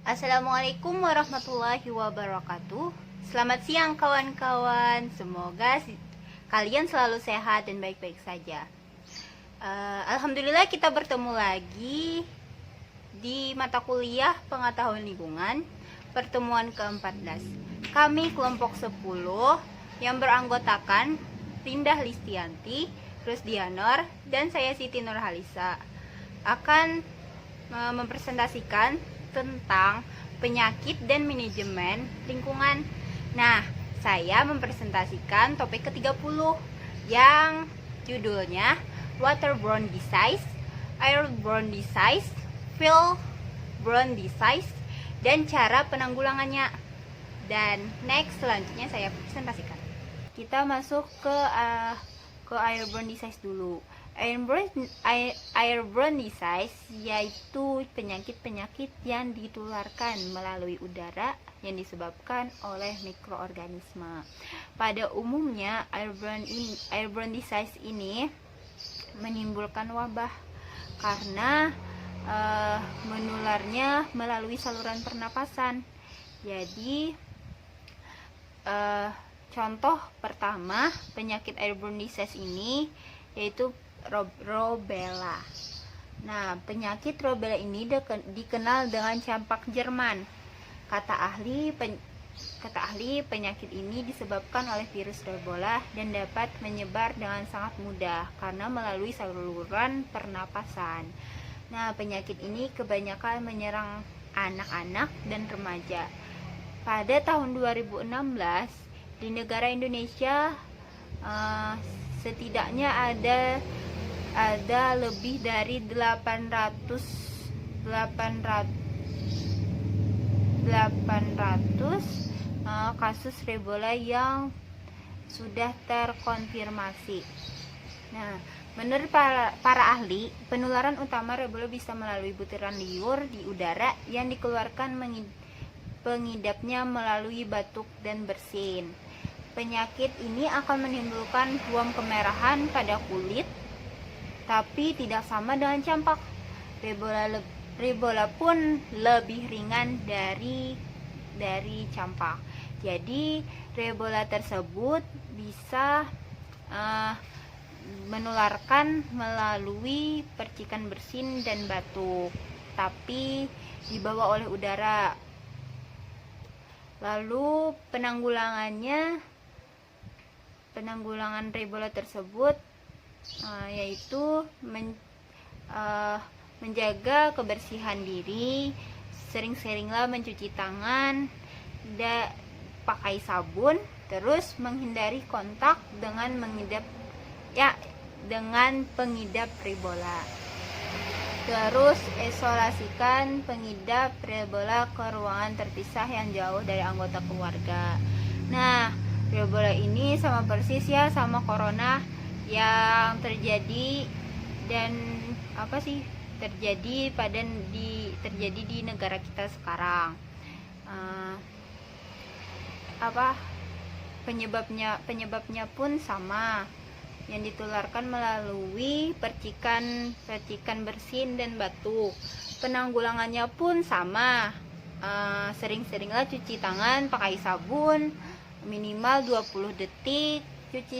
Assalamualaikum warahmatullahi wabarakatuh. Selamat siang kawan-kawan. Semoga kalian selalu sehat dan baik-baik saja. Alhamdulillah kita bertemu lagi di mata kuliah pengetahuan lingkungan pertemuan ke-14. Kami kelompok 10 yang beranggotakan Rindah Listianti, Rusdianor, dan saya Siti Nurhalisa akan mempresentasikan tentang penyakit dan manajemen lingkungan. Nah, saya mempresentasikan topik ke-30 yang judulnya Waterborne Disease, Airborne Disease, Fieldborne Disease, dan cara penanggulangannya. Dan next selanjutnya saya presentasikan. Kita masuk ke airborne disease dulu. Airborne disease yaitu penyakit-penyakit yang ditularkan melalui udara yang disebabkan oleh mikroorganisme. Pada umumnya airborne disease ini menimbulkan wabah karena menularnya melalui saluran pernapasan. Jadi contoh pertama penyakit airborne disease ini yaitu rubella. Nah, penyakit rubella ini dikenal dengan campak Jerman. Kata ahli, penyakit ini disebabkan oleh virus rubella dan dapat menyebar dengan sangat mudah karena melalui saluran pernapasan. Nah, penyakit ini kebanyakan menyerang anak-anak dan remaja. Pada tahun 2016 di negara Indonesia setidaknya ada lebih dari 800 kasus rubella yang sudah terkonfirmasi. Nah, menurut para ahli, penularan utama rubella bisa melalui butiran liur di udara yang dikeluarkan pengidapnya melalui batuk dan bersin. Penyakit ini akan menimbulkan buam kemerahan pada kulit, tapi tidak sama dengan campak. Rubella pun lebih ringan dari campak. Jadi rubella tersebut bisa menularkan melalui percikan bersin dan batuk, tapi dibawa oleh udara. Lalu penanggulangan rubella tersebut yaitu menjaga kebersihan diri, sering-seringlah mencuci tangan, pakai sabun, terus menghindari kontak dengan pengidap rubella. Terus isolasikan pengidap rubella ke ruangan terpisah yang jauh dari anggota keluarga. Nah, rubella ini sama persis ya sama corona yang terjadi di negara kita sekarang. Penyebabnya pun sama, yang ditularkan melalui percikan bersin dan batuk. Penanggulangannya pun sama, sering-seringlah cuci tangan pakai sabun minimal 20 detik, cuci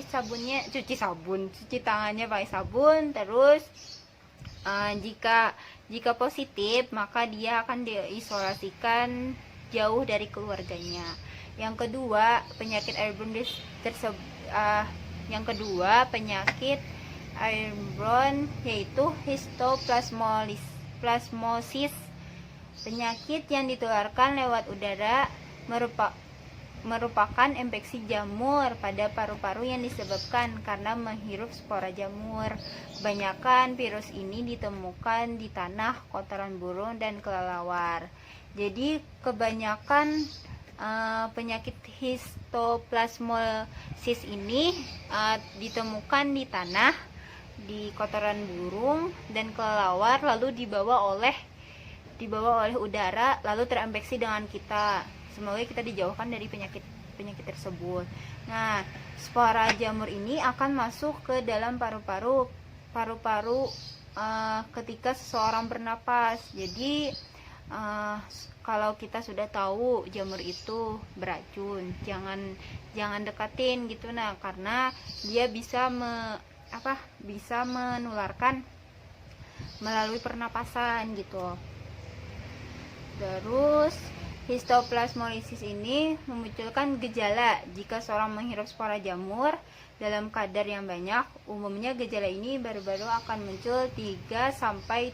tangannya pakai sabun. Terus jika positif maka dia akan diisolasikan jauh dari keluarganya. Yang kedua, penyakit airborne yaitu histoplasmosis. Penyakit yang ditularkan lewat udara merupakan infeksi jamur pada paru-paru yang disebabkan karena menghirup spora jamur. Kebanyakan virus ini ditemukan di tanah, kotoran burung, dan kelelawar. Jadi kebanyakan penyakit histoplasmosis ini ditemukan di tanah, di kotoran burung dan kelelawar, lalu dibawa oleh udara, lalu terinfeksi dengan kita. Semoga kita dijauhkan dari penyakit tersebut. Nah, spora jamur ini akan masuk ke dalam paru-paru ketika seseorang bernapas. Jadi kalau kita sudah tahu jamur itu beracun, jangan dekatin gitu. Nah, karena dia bisa bisa menularkan melalui pernapasan gitu. Terus histoplasmolisis ini memunculkan gejala jika seorang menghirup spora jamur dalam kadar yang banyak. Umumnya gejala ini baru-baru akan muncul 3-17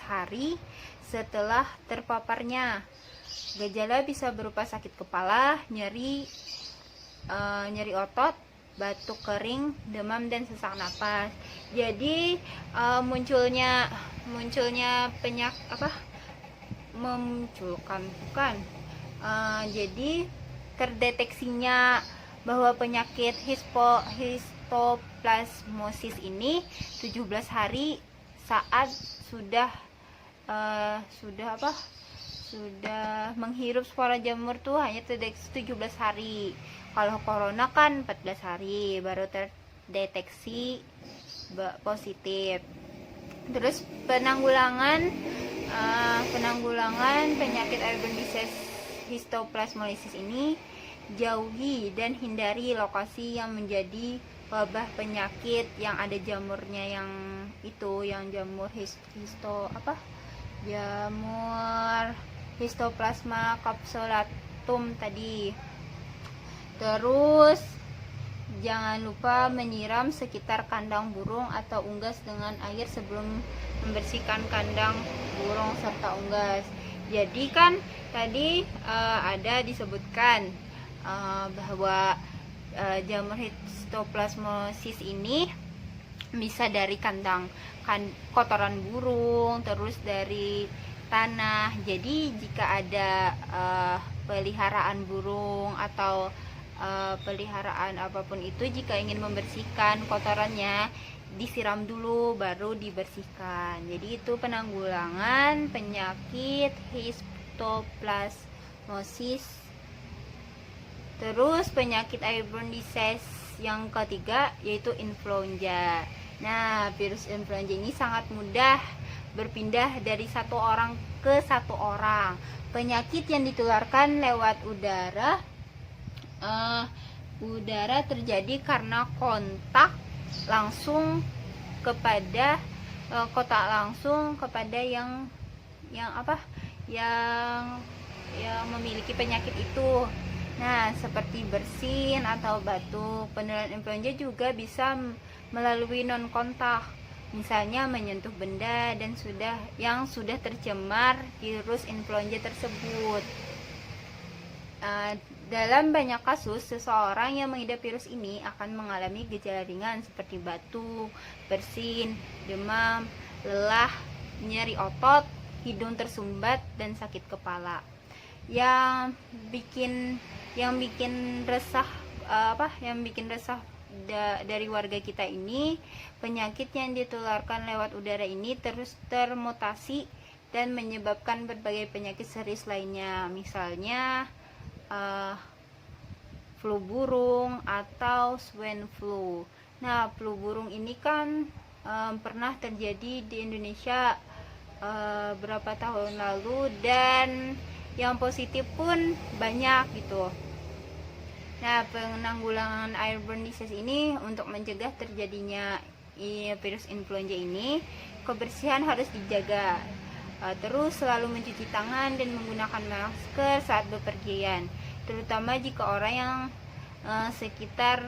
hari setelah terpaparnya. Gejala bisa berupa sakit kepala, nyeri otot, batuk kering, demam, dan sesak napas. Jadi munculnya jadi terdeteksinya bahwa penyakit histoplasmosis ini 17 hari saat sudah menghirup spora jamur tuh hanya terdeteksi 17 hari. Kalau corona kan 14 hari baru terdeteksi positif. Terus penanggulangan penyakit airborne disease histoplasmolisis ini, jauhi dan hindari lokasi yang menjadi wabah penyakit yang ada jamurnya, yang jamur jamur histoplasma capsulatum tadi. Terus jangan lupa menyiram sekitar kandang burung atau unggas dengan air sebelum membersihkan kandang burung serta unggas. Jadi kan tadi ada disebutkan bahwa jamur histoplasmosis ini bisa dari kotoran burung, terus dari tanah. Jadi jika ada peliharaan burung atau peliharaan apapun itu, jika ingin membersihkan kotorannya, disiram dulu baru dibersihkan. Jadi itu penanggulangan penyakit histoplasmosis. Terus penyakit airborne disease yang ketiga yaitu influenza. Nah, virus influenza ini sangat mudah berpindah dari satu orang ke satu orang. Penyakit yang ditularkan lewat udara terjadi karena kontak langsung kepada yang memiliki penyakit itu. Nah, seperti bersin atau batuk. Penularan influenza juga bisa melalui non kontak, misalnya menyentuh benda yang sudah tercemar virus influenza tersebut. Dalam banyak kasus, seseorang yang mengidap virus ini akan mengalami gejala ringan seperti batuk, bersin, demam, lelah, nyeri otot, hidung tersumbat, dan sakit kepala. Yang bikin resah dari warga kita ini, penyakit yang ditularkan lewat udara ini terus termutasi dan menyebabkan berbagai penyakit serius lainnya, misalnya flu burung atau swine flu. Nah, flu burung ini kan pernah terjadi di Indonesia berapa tahun lalu, dan yang positif pun banyak gitu. Nah, penanggulangan airborne disease ini untuk mencegah terjadinya virus influenza ini, kebersihan harus dijaga. Terus selalu mencuci tangan dan menggunakan masker saat bepergian, terutama jika orang yang sekitar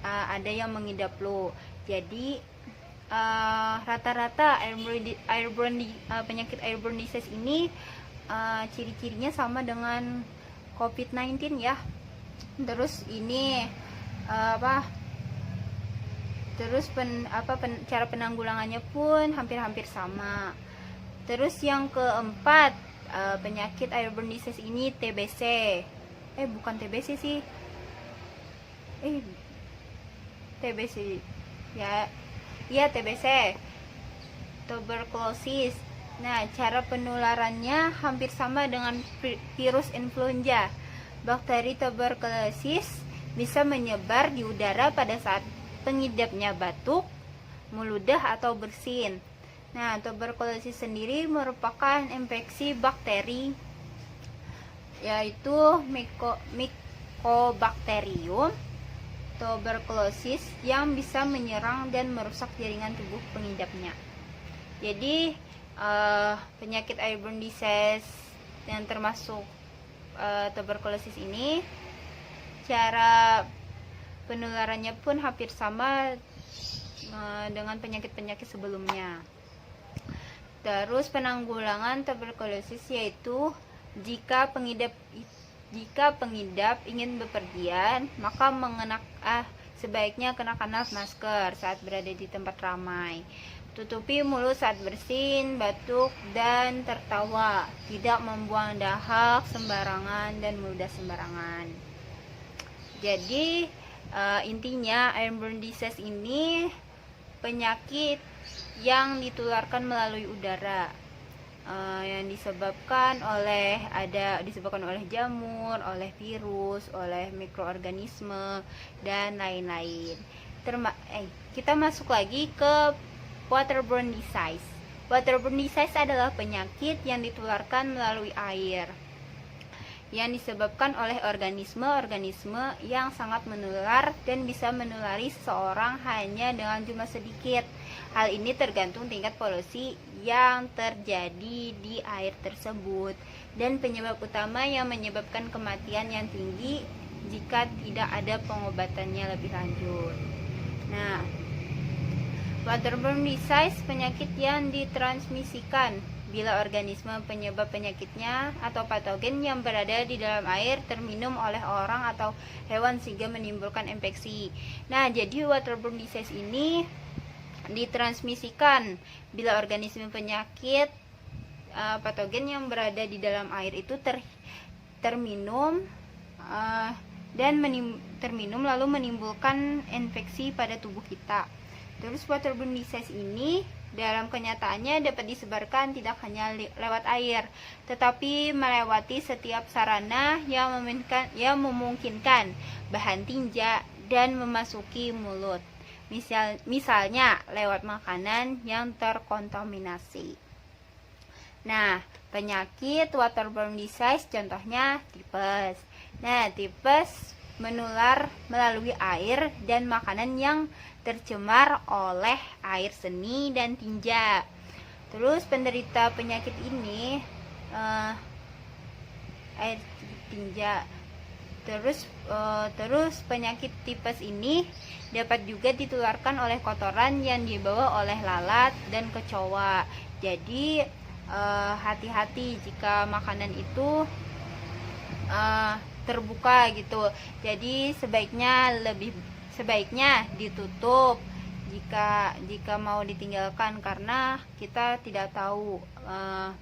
ada yang mengidap flu. Jadi rata-rata penyakit airborne disease ini ciri-cirinya sama dengan COVID-19 ya. Terus ini cara penanggulangannya pun hampir-hampir sama. Terus yang keempat, penyakit airborne disease ini TBC. Bukan TBC sih. TBC. Ya, TBC. Tuberculosis. Nah, cara penularannya hampir sama dengan virus influenza. Bakteri tuberkulosis bisa menyebar di udara pada saat pengidapnya batuk, meludah, atau bersin. Nah, tuberkulosis sendiri merupakan infeksi bakteri, yaitu Mycobacterium tuberculosis yang bisa menyerang dan merusak jaringan tubuh pengidapnya. Jadi penyakit airborne disease yang termasuk tuberkulosis ini, cara penularannya pun hampir sama dengan penyakit-penyakit sebelumnya. Terus penanggulangan tuberkulosis yaitu jika pengidap ingin bepergian, maka sebaiknya kenakan masker saat berada di tempat ramai. Tutupi mulut saat bersin, batuk, dan tertawa. Tidak membuang dahak sembarangan dan meludah sembarangan. Jadi intinya airborne disease ini penyakit yang ditularkan melalui udara, yang disebabkan oleh jamur, oleh virus, oleh mikroorganisme, dan lain-lain. Kita masuk lagi ke waterborne disease. Waterborne disease adalah penyakit yang ditularkan melalui air, yang disebabkan oleh organisme-organisme yang sangat menular dan bisa menulari seseorang hanya dengan jumlah sedikit. Hal ini tergantung tingkat polusi yang terjadi di air tersebut dan penyebab utama yang menyebabkan kematian yang tinggi jika tidak ada pengobatannya lebih lanjut. Nah, waterborne disease penyakit yang ditransmisikan bila organisme penyebab penyakitnya atau patogen yang berada di dalam air terminum oleh orang atau hewan sehingga menimbulkan infeksi. Nah, jadi waterborne disease ini ditransmisikan bila organisme penyakit patogen yang berada di dalam air itu terminum lalu menimbulkan infeksi pada tubuh kita. Terus waterborne disease ini dalam kenyataannya dapat disebarkan tidak hanya lewat air, tetapi melewati setiap sarana yang memungkinkan bahan tinja dan memasuki mulut. Misalnya lewat makanan yang terkontaminasi. Nah, penyakit waterborne disease contohnya tipes. Nah, tipes menular melalui air dan makanan yang tercemar oleh air seni dan tinja. Terus penderita penyakit ini air tinja. Terus penyakit tipes ini dapat juga ditularkan oleh kotoran yang dibawa oleh lalat dan kecoa. Jadi hati-hati jika makanan itu terbuka gitu. Jadi sebaiknya ditutup jika mau ditinggalkan, karena kita tidak tahu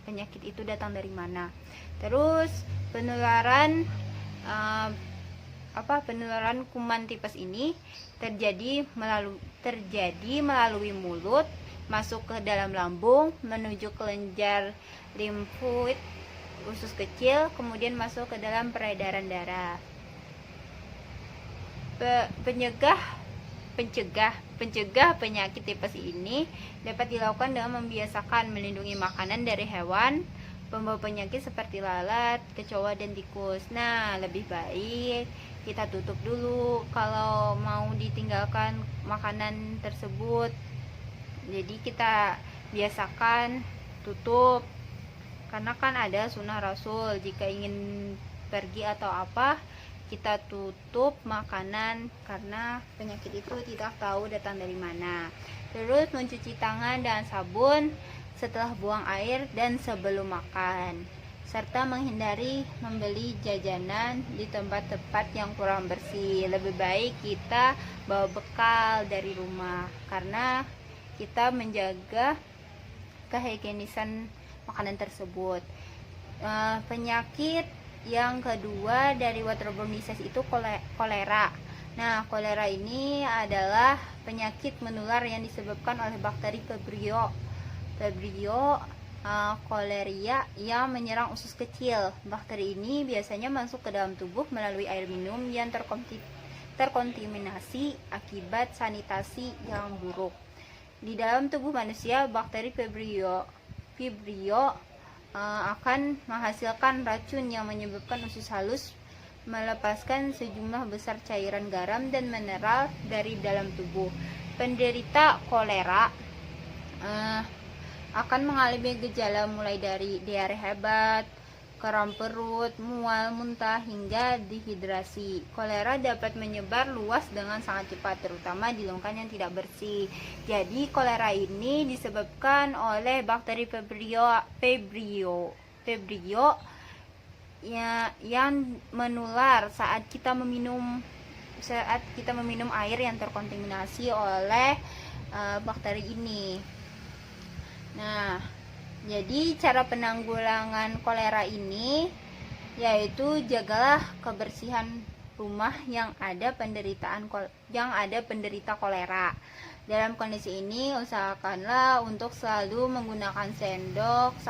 penyakit itu datang dari mana. Terus penularan kuman tipes ini terjadi melalui mulut, masuk ke dalam lambung, menuju kelenjar limfoid usus kecil, kemudian masuk ke dalam peredaran darah. Pencegah penyakit tipes ini dapat dilakukan dengan membiasakan melindungi makanan dari hewan pembawa penyakit seperti lalat, kecoa, dan tikus. Nah, lebih baik kita tutup dulu kalau mau ditinggalkan makanan tersebut. Jadi kita biasakan tutup, karena kan ada sunnah Rasul, jika ingin pergi atau apa kita tutup makanan, karena penyakit itu tidak tahu datang dari mana. Terus mencuci tangan dengan sabun setelah buang air dan sebelum makan, serta menghindari membeli jajanan di tempat-tempat yang kurang bersih. Lebih baik kita bawa bekal dari rumah, karena kita menjaga kehigienisan makanan tersebut. Penyakit yang kedua dari waterborne disease itu kolera. Nah, kolera ini adalah penyakit menular yang disebabkan oleh bakteri Vibrio cholerae yang menyerang usus kecil. Bakteri ini biasanya masuk ke dalam tubuh melalui air minum yang terkontaminasi akibat sanitasi yang buruk. di dalam tubuh manusia, bakteri Vibrio akan menghasilkan racun yang menyebabkan usus halus, melepaskan sejumlah besar cairan garam dan mineral dari dalam tubuh. Penderita kolera akan mengalami gejala mulai dari diare hebat, kram perut, mual, muntah, hingga dehidrasi. Kolera dapat menyebar luas dengan sangat cepat, terutama di lingkungan yang tidak bersih. Jadi kolera ini disebabkan oleh bakteri Vibrio yang menular saat kita meminum air yang terkontaminasi oleh bakteri ini. Nah, jadi cara penanggulangan kolera ini yaitu jagalah kebersihan rumah yang ada penderita kolera. Dalam kondisi ini usahakanlah untuk selalu menggunakan sendok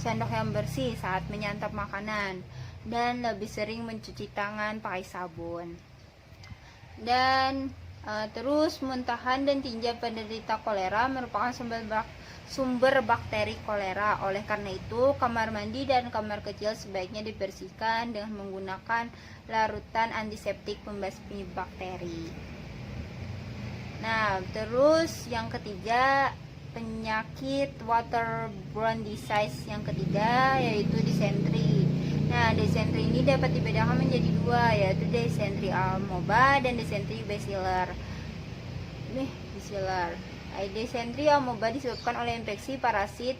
yang bersih saat menyantap makanan, dan lebih sering mencuci tangan pakai sabun. Dan terus muntahan dan tinja penderita kolera merupakan sumber bakteri kolera. Oleh karena itu, kamar mandi dan kamar kecil sebaiknya dibersihkan dengan menggunakan larutan antiseptik pembasmi bakteri. Nah, terus yang ketiga, penyakit waterborne disease yang ketiga yaitu disentri. Nah, disentri ini dapat dibedakan menjadi dua, yaitu disentri amoeba dan disentri baciller. Disentri amoeba disebabkan oleh infeksi parasit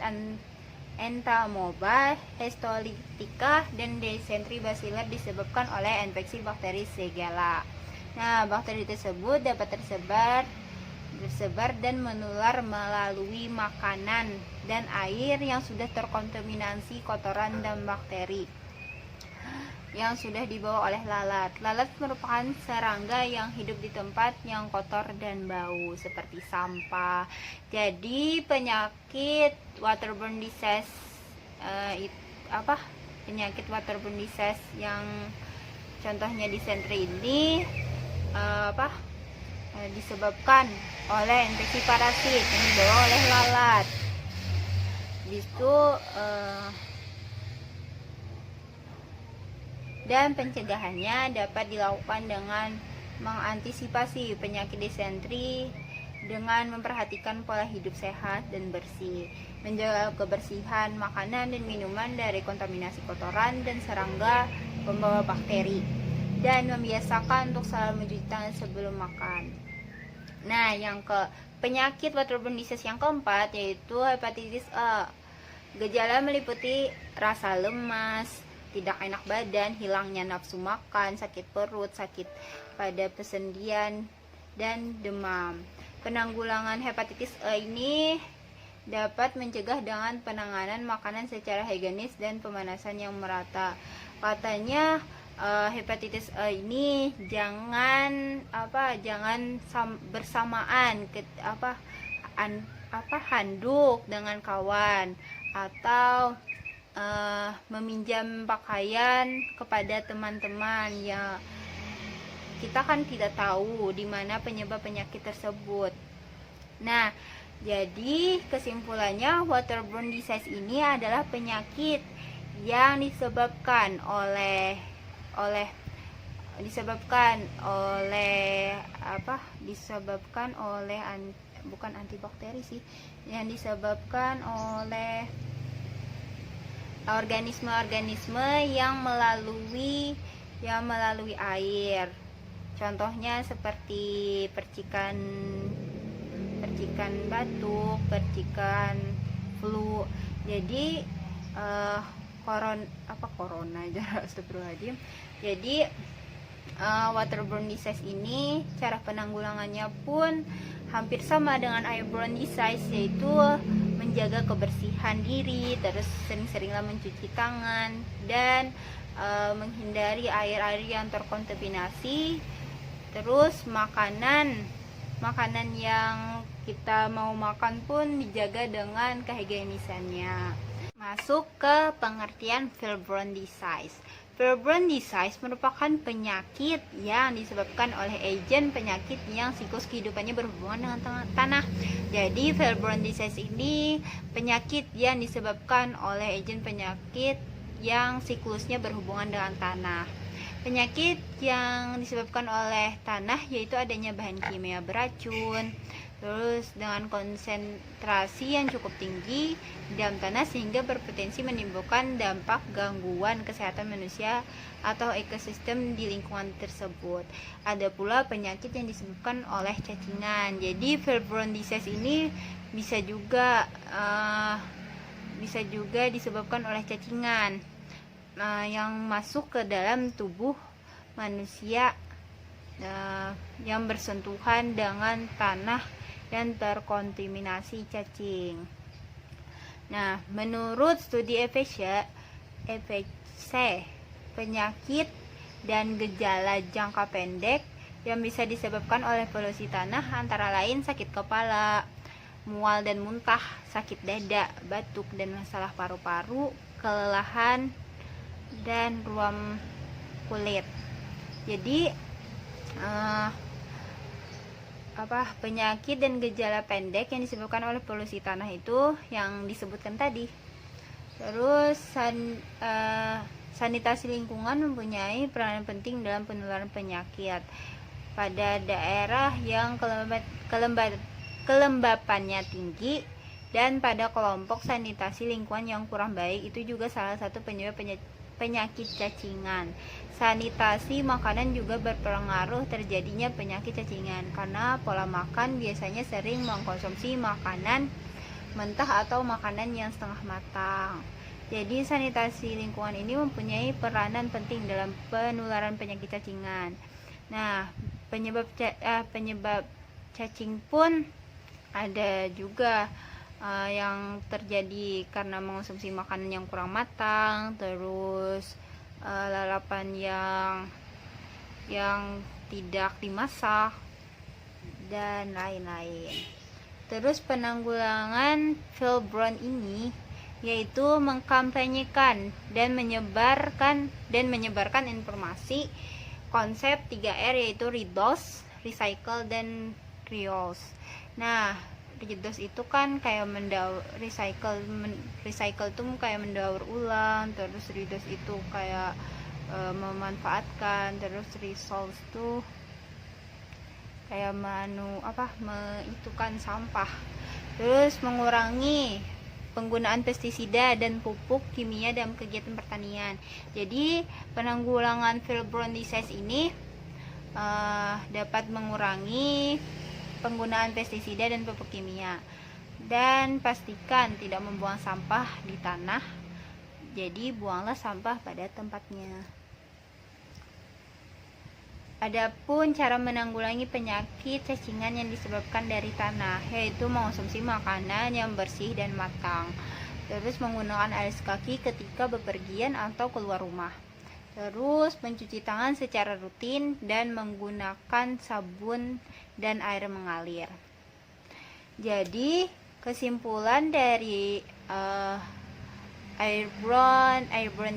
Entamoeba histolytica, dan disentri baciller disebabkan oleh infeksi bakteri Shigella. Nah, bakteri tersebut dapat tersebar dan menular melalui makanan dan air yang sudah terkontaminasi kotoran dan bakteri yang sudah dibawa oleh lalat. Lalat merupakan serangga yang hidup di tempat yang kotor dan bau seperti sampah. Jadi penyakit waterborne disease yang contohnya disentri ini disebabkan oleh infeksi parasit yang dibawa oleh lalat. Dan pencegahannya dapat dilakukan dengan mengantisipasi penyakit disentri dengan memperhatikan pola hidup sehat dan bersih, menjaga kebersihan makanan dan minuman dari kontaminasi kotoran dan serangga pembawa bakteri, dan membiasakan untuk selalu mencuci tangan sebelum makan. Nah, penyakit waterborne disease yang keempat yaitu hepatitis A. Gejala meliputi rasa lemas, tidak enak badan, hilangnya nafsu makan, sakit perut, sakit pada persendian, dan demam. Penanggulangan hepatitis A ini dapat mencegah dengan penanganan makanan secara higienis dan pemanasan yang merata. Katanya hepatitis A ini jangan bersamaan handuk dengan kawan, atau meminjam pakaian kepada teman-teman. Ya, kita kan tidak tahu di mana penyebab penyakit tersebut. Nah, jadi kesimpulannya, waterborne disease ini adalah penyakit yang disebabkan oleh bukan antibakteri sih, yang disebabkan oleh organisme-organisme yang melalui air. Contohnya seperti percikan batuk, percikan flu. Jadi astagfirullahaladzim. Jadi waterborne disease ini cara penanggulangannya pun hampir sama dengan airborne disease, yaitu menjaga kebersihan diri, terus sering-seringlah mencuci tangan, dan menghindari air-air yang terkontaminasi. Terus makanan yang kita mau makan pun dijaga dengan kehigienisannya. Masuk ke pengertian febrile disease. Febrile disease merupakan penyakit yang disebabkan oleh agen penyakit yang siklus kehidupannya berhubungan dengan tanah. Jadi febrile disease ini penyakit yang disebabkan oleh agen penyakit yang siklusnya berhubungan dengan tanah. Penyakit yang disebabkan oleh tanah yaitu adanya bahan kimia beracun, terus dengan konsentrasi yang cukup tinggi di dalam tanah sehingga berpotensi menimbulkan dampak gangguan kesehatan manusia atau ekosistem di lingkungan tersebut. Ada pula penyakit yang disebabkan oleh cacingan. Jadi febrile disease ini bisa juga disebabkan oleh cacingan yang masuk ke dalam tubuh manusia yang bersentuhan dengan tanah dan terkontaminasi cacing. Nah, menurut studi EFC, penyakit dan gejala jangka pendek yang bisa disebabkan oleh polusi tanah antara lain sakit kepala, mual dan muntah, sakit dada, batuk dan masalah paru-paru, kelelahan, dan ruam kulit. Jadi penyakit dan gejala pendek yang disebabkan oleh polusi tanah itu yang disebutkan tadi. Terus sanitasi lingkungan mempunyai peranan penting dalam penularan penyakit pada daerah yang kelembapannya tinggi dan pada kelompok sanitasi lingkungan yang kurang baik. Itu juga salah satu penyebab penyakit cacingan. Sanitasi makanan juga berpengaruh terjadinya penyakit cacingan karena pola makan biasanya sering mengkonsumsi makanan mentah atau makanan yang setengah matang. Jadi sanitasi lingkungan ini mempunyai peranan penting dalam penularan penyakit cacingan. Nah, penyebab cacing pun ada juga yang terjadi karena mengonsumsi makanan yang kurang matang, terus lalapan yang tidak dimasak dan lain-lain. Terus penanggulangan febrile ini yaitu mengkampanyekan dan menyebarkan informasi konsep 3R yaitu reduce, recycle dan reuse. Nah, reduce itu kan kayak recycle itu kayak mendaur ulang, terus reduce itu kayak memanfaatkan, terus resource itu kayak mengitukan sampah. Terus mengurangi penggunaan pestisida dan pupuk kimia dalam kegiatan pertanian. Jadi penanggulangan febrile disease ini dapat mengurangi penggunaan pestisida dan pupuk kimia dan pastikan tidak membuang sampah di tanah. Jadi buanglah sampah pada tempatnya. Adapun cara menanggulangi penyakit cacingan yang disebabkan dari tanah yaitu mengonsumsi makanan yang bersih dan matang. Terus menggunakan alas kaki ketika bepergian atau keluar rumah. Terus mencuci tangan secara rutin dan menggunakan sabun dan air mengalir. Jadi kesimpulan dari airborne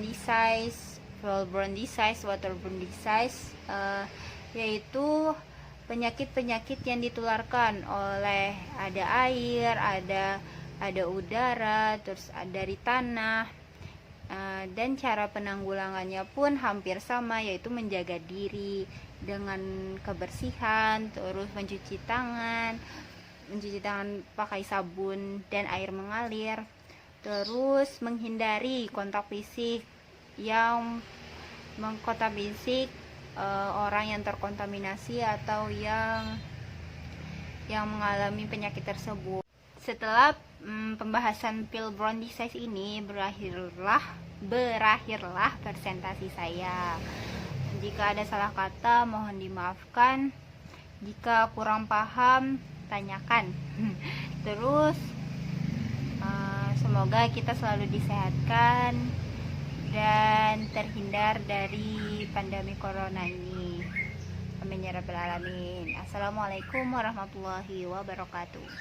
disease, wellborne disease, waterborne disease yaitu penyakit-penyakit yang ditularkan oleh ada air, ada udara, terus dari tanah. Dan cara penanggulangannya pun hampir sama, yaitu menjaga diri dengan kebersihan, terus mencuci tangan pakai sabun dan air mengalir, terus menghindari kontak fisik orang yang terkontaminasi atau yang mengalami penyakit tersebut. Setelah pembahasan febrile disease ini berakhirlah presentasi saya. Jika ada salah kata mohon dimaafkan. Jika kurang paham tanyakan. Terus semoga kita selalu disehatkan dan terhindar dari pandemi corona ini. Amin ya rabbal alamin. Assalamualaikum warahmatullahi wabarakatuh.